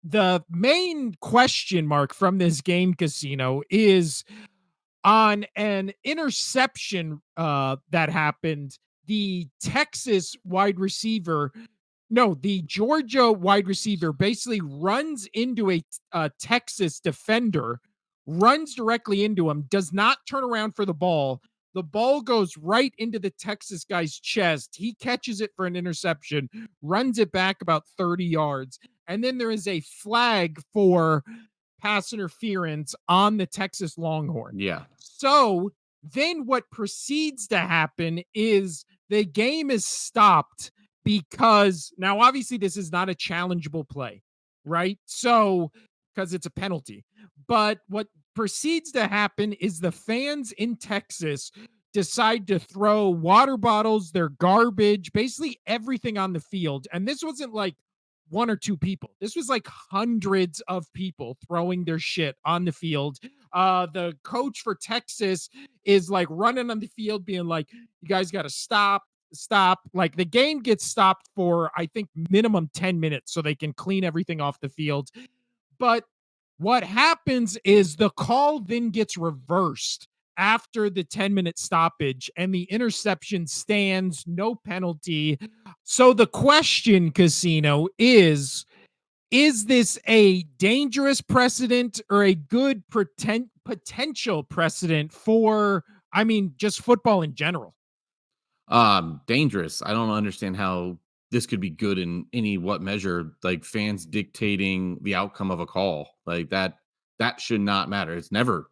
the main question mark from this game, Casino, is on an interception that happened. The Texas wide receiver, no, the Georgia wide receiver basically runs into a Texas defender, runs directly into him, does not turn around for the ball. The ball goes right into the Texas guy's chest. He catches it for an interception, runs it back about 30 yards. And then there is a flag for pass interference on the Texas Longhorn. Yeah. So then what proceeds to happen is the game is stopped because now obviously this is not a challengeable play, right? So because it's a penalty. But what proceeds to happen is the fans in Texas decide to throw water bottles, their garbage, basically everything on the field. And this wasn't like one or two people. This was like hundreds of people throwing their shit on the field. The coach for Texas is like running on the field being like, you guys got to stop. Like the game gets stopped for, I think, minimum 10 minutes so they can clean everything off the field. But what happens is the call then gets reversed after the 10-minute stoppage and the interception stands, no penalty. So the question, Casino, is this a dangerous precedent or a good potential precedent for, I mean, just football in general? Dangerous. I don't understand how this could be good in any what measure, like fans dictating the outcome of a call. Like that should not matter. It's never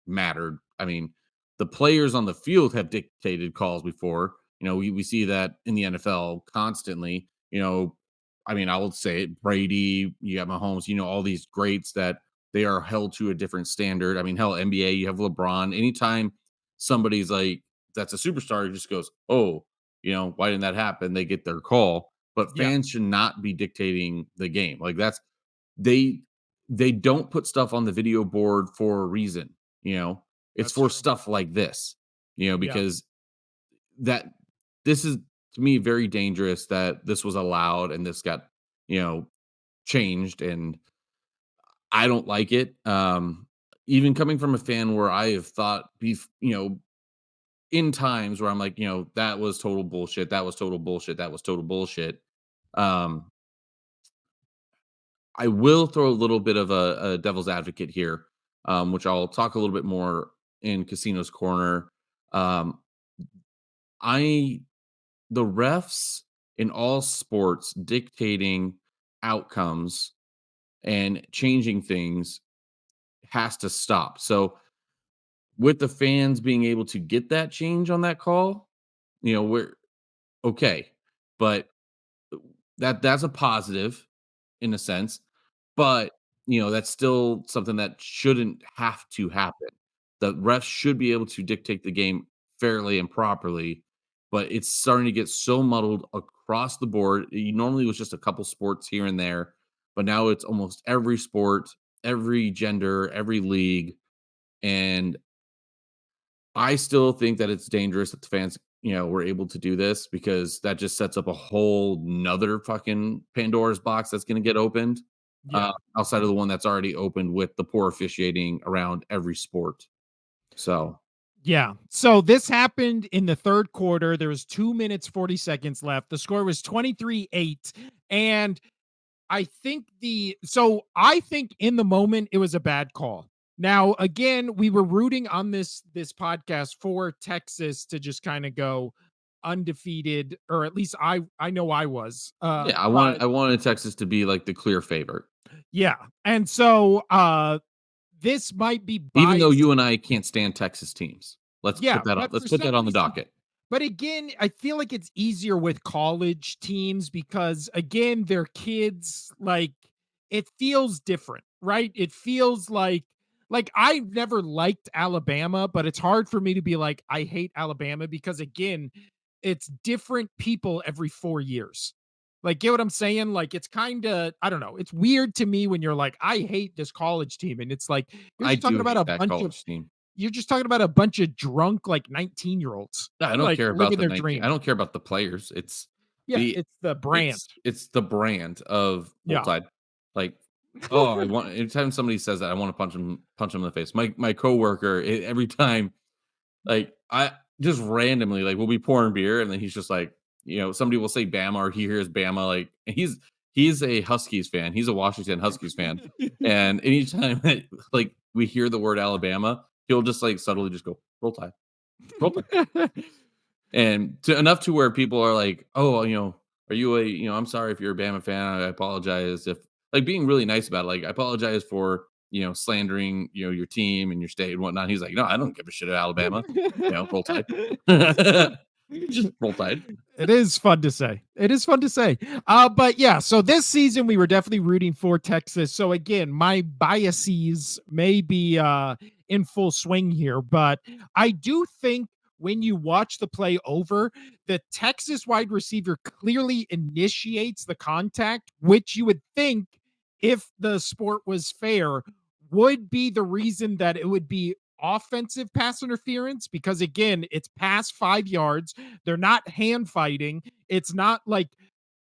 mattered. I mean, the players on the field have dictated calls before. We see that in the NFL constantly. I mean, I will say it, Brady, you got Mahomes, all these greats that they are held to a different standard. I mean, hell, NBA, you have LeBron. Anytime somebody's like that's a superstar who just goes, "Oh, why didn't that happen?" They get their call, but Yeah. fans should not be dictating the game. Like they they don't put stuff on the video board for a reason. It's That's for true. stuff like this. Yeah. Because that this is to me very dangerous that this was allowed and this got changed, and I don't like it. Even coming from a fan where I have thought in times where I'm like, that was total bullshit. That was total bullshit. That was total bullshit. Um, I will throw a little bit of a devil's advocate here, which I'll talk a little bit more in Casino's Corner. Um, I the refs in all sports dictating outcomes and changing things has to stop. So with the fans being able to get that change on that call, we're okay. But that's a positive in a sense, but, that's still something that shouldn't have to happen. The refs should be able to dictate the game fairly and properly, but it's starting to get so muddled across the board. Normally, it was just a couple sports here and there, but now it's almost every sport, every gender, every league, and I still think that it's dangerous that the fans, were able to do this because that just sets up a whole nother fucking Pandora's box that's going to get opened Yeah. outside of the one that's already opened with the poor officiating around every sport. So, Yeah. So this happened in the third quarter. There was 2 minutes 40 seconds left. The score was 23-8, and I think in the moment it was a bad call. Now, again, we were rooting on this podcast for Texas to just kind of go undefeated, or at least I know I was. yeah, But I wanted Texas to be like the clear favorite, yeah. And so this might be even though biased. you and I can't stand Texas teams. Yeah, Let's put that on the docket. but again, I feel like it's easier with college teams because again, they're kids, like it feels different, right? It feels like I've never liked Alabama, but it's hard for me to be like I hate Alabama because again, it's different people every 4 years. Like, get what I'm saying? Like, it's kind of, I don't know. It's weird to me when you're like, I hate this college team. And it's like, you're I just talking do about hate a that bunch of college team. you're just talking about a bunch of drunk, like 19-year-olds, No, I don't like care about living the their 19. I dream. don't care about the players. It's Yeah, the it's the brand. it's the brand of Full Yeah. Tide. Like Oh, I want anytime somebody says that, I wanna punch him in the face. My coworker, every time, like, I just randomly, like, we'll be pouring beer, and then he's just like, somebody will say Bama, or he hears Bama, like, and he's a Huskies fan. He's a Washington Huskies fan, and anytime that, like, we hear the word Alabama, he'll just, like, subtly just go, "Roll Tide, Roll Tide." And enough to where people are like, "Oh, are you I'm sorry if you're a Bama fan. I apologize if," like, being really nice about it. Like, "I apologize for, slandering, your team and your state and whatnot." He's like, "No, I don't give a shit at Alabama. Roll Tide." Just Roll Tide. It is fun to say. It is fun to say. But yeah, so this season we were definitely rooting for Texas. So again, my biases may be in full swing here, but I do think when you watch the play over, the Texas wide receiver clearly initiates the contact, which you would think, if the sport was fair, would be the reason that it would be offensive pass interference, because again, it's past 5 yards. They're not hand fighting. It's not like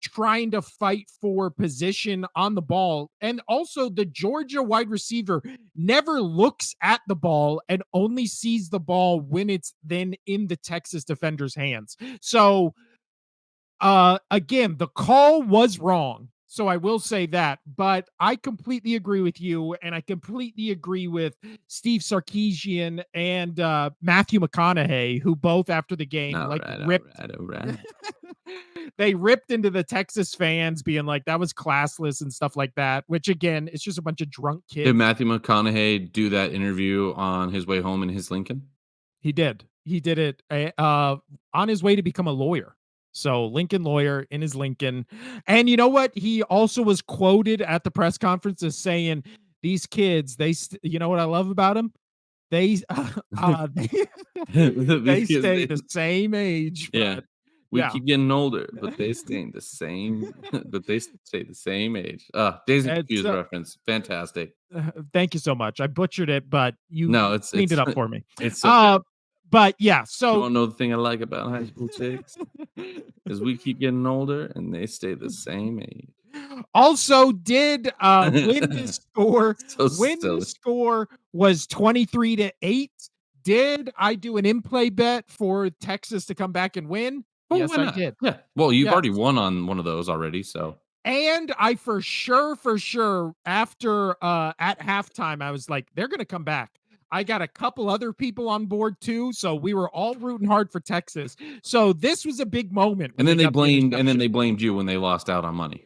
trying to fight for position on the ball. And also, the Georgia wide receiver never looks at the ball and only sees the ball when it's then in the Texas defender's hands. So again, the call was wrong. So I will say that, but I completely agree with you, and I completely agree with Steve Sarkisian and Matthew McConaughey, who both after the game like Alright, ripped. alright, alright. They ripped into the Texas fans, being like that was classless and stuff like that. Which again, it's just a bunch of drunk Did kids. Matthew McConaughey do that interview on his way home in his Lincoln? He did. He did it on his way to become a lawyer. So Lincoln lawyer in his Lincoln. And you know what? He also was quoted at the press conference as saying, "These kids, you know what I love about them? They they, they Because stay the same age." yeah. But We yeah, keep getting older, but they staying the same but they stay the same age. Dazed and it's Confused reference, fantastic. thank you so much. I butchered it, but you No, cleaned it up for me. it's so Uh, good. but yeah, You so wanna know the thing I like about high school chicks? Is we keep getting older and they stay the same age. also did win this score. So When the silly. score was 23-8, did I do an in-play bet for Texas to come back and win? Well, Yes, why I not? did. Yeah. Well, you've Yes. already won on one of those already, so And I for sure, after at halftime, I was like, they're gonna come back. I got a couple other people on board too, so we were all rooting hard for Texas. So this was a big moment when and they then they got the blamed and then interception. they blamed you when they lost out on money.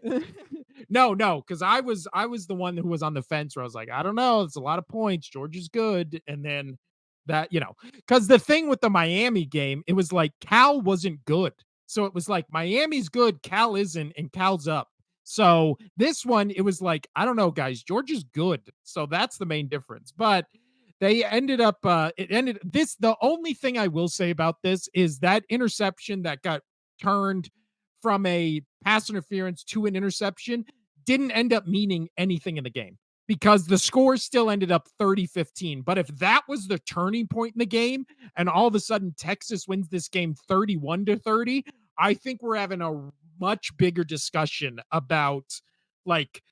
No, because I was the one who was on the fence where I was like, I don't know, it's a lot of points. Georgia's good, and then that because the thing with the Miami game, it was like Cal wasn't good, so it was like Miami's good, Cal isn't, and Cal's up. So this one, it was like I don't know, guys, Georgia's good, so that's the main difference. But they ended up, it ended this. The only thing I will say about this is that interception that got turned from a pass interference to an interception didn't end up meaning anything in the game because the score still ended up 30-15. But if that was the turning point in the game and all of a sudden Texas wins this game 31-30, I think we're having a much bigger discussion about like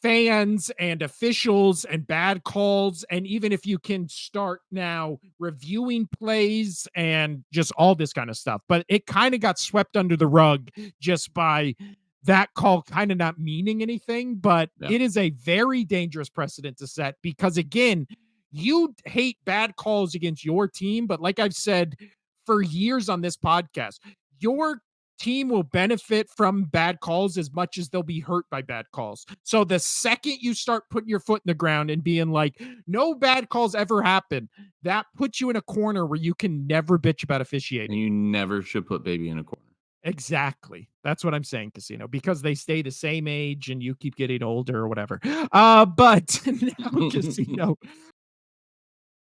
fans and officials and bad calls. And even if you can start now reviewing plays and just all this kind of stuff, but it kind of got swept under the rug just by that call kind of not meaning anything. But Yeah. it is a very dangerous precedent to set because, again, you hate bad calls against your team. But like I've said for years on this podcast, your team will benefit from bad calls as much as they'll be hurt by bad calls. So the second you start putting your foot in the ground and being like, no bad calls ever happen, that puts you in a corner where you can never bitch about And officiating. you never should put baby in a corner. Exactly. That's what I'm saying, Casino, because they stay the same age and you keep getting older or whatever. But now, Casino,